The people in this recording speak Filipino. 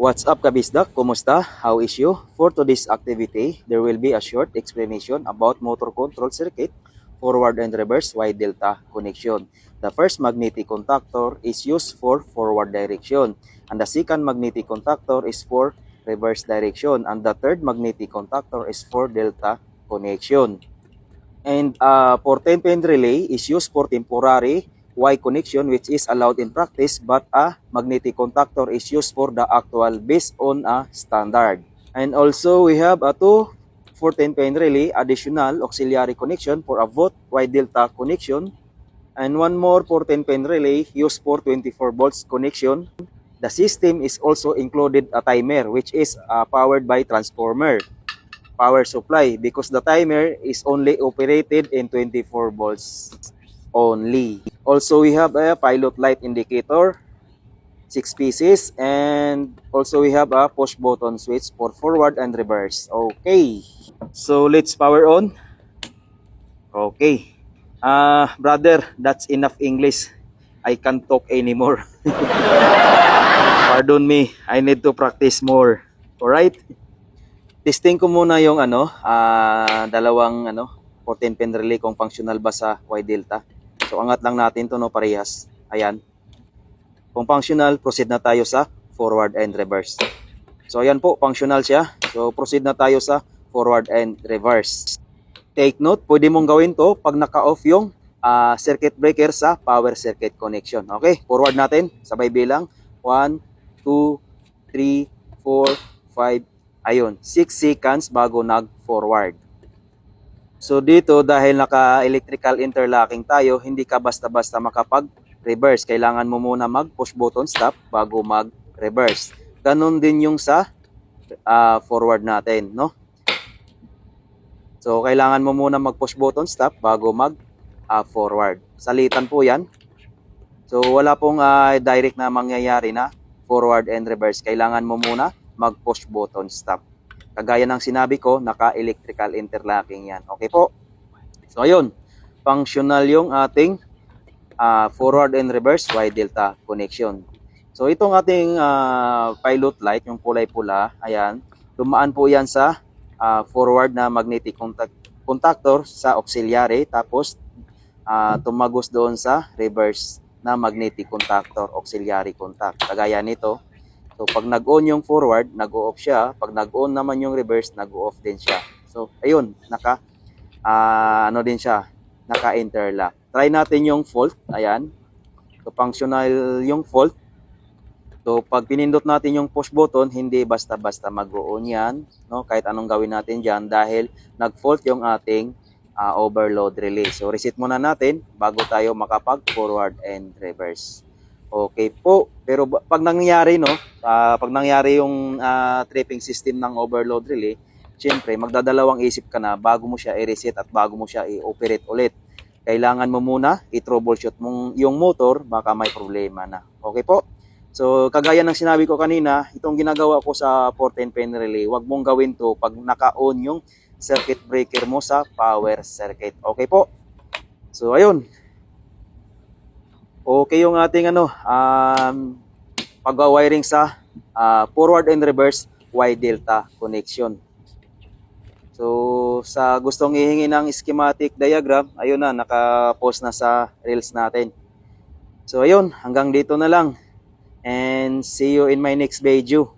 What's up kabisdak? Kumusta? How is you? For today's activity, there will be a short explanation about motor control circuit, forward and reverse wide delta connection. The first magnetic contactor is used for forward direction, and the second magnetic contactor is for reverse direction, and the third magnetic contactor is for delta connection. And for 10-pin relay is used for temporary Y connection which is allowed in practice, but a magnetic contactor is used for the actual based on a standard. And also we have a 10-pin relay additional auxiliary connection for a both Y delta connection, and one more 10-pin relay used for 24 volts connection. The system is also included a timer which is powered by transformer power supply because the timer is only operated in 24 volts only. Also, we have a pilot light indicator, 6 pieces, and also we have a push button switch for forward and reverse. Okay, so let's power on. Okay. Brother, that's enough English. I can't talk anymore. Pardon me, I need to practice more. Alright? Testing ko muna yung dalawang 14-pin relay kung functional ba sa Y delta. So angat lang natin to no parehas. Ayan. Kung functional, proceed na tayo sa forward and reverse. So ayan po, functional siya. So proceed na tayo sa forward and reverse. Take note, pwede mong gawin to pag naka-off yung circuit breaker sa power circuit connection. Okay, forward natin. Sabay bilang. 1, 2, 3, 4, 5, ayun, 6 seconds bago nag-forward. So dito, dahil naka-electrical interlocking tayo, hindi ka basta-basta makapag-reverse. Kailangan mo muna mag-push button stop bago mag-reverse. Ganon din yung sa forward natin, no? So kailangan mo muna mag-push button stop bago mag-forward. Salitan po yan. So wala pong direct na mangyayari na forward and reverse. Kailangan mo muna mag-push button stop. Kagaya ng sinabi ko, naka-electrical interlocking yan. Okay po? So ayun, functional yung ating forward and reverse Y delta connection. So itong ating pilot light, yung kulay-pula, ayan, dumaan po yan sa forward na magnetic contactor sa auxiliary, tapos tumagos doon sa reverse na magnetic contactor, auxiliary contact. Kagaya nito. So pag nag-on yung forward, nag-o-off siya. Pag nag-on naman yung reverse, nag-o-off din siya. So ayun, din siya, naka-interlock. Try natin yung fault. Ayan. So functional yung fault. So pag pinindot natin yung push button, hindi basta-basta mag-on yan, no? Kahit anong gawin natin diyan dahil nag-fault yung ating overload relay. So reset muna natin bago tayo makapag-forward and reverse. Okay po, pero pag nangyari pag nangyari yung tripping system ng overload relay, syempre magdadalawang isip ka na bago mo siya i-reset at bago mo siya i-operate ulit. Kailangan mo muna i-troubleshoot mong yung motor, baka may problema na. Okay po? So kagaya ng sinabi ko kanina, itong ginagawa ko sa 14-pin relay, wag mong gawin to pag naka-on yung circuit breaker mo sa power circuit. Okay po? So ayun. Okay yung ating pag-wiring sa forward and reverse Y delta connection. So sa gustong ihingi ng schematic diagram, ayun na, naka-post na sa reels natin. So ayun, hanggang dito na lang. And see you in my next video.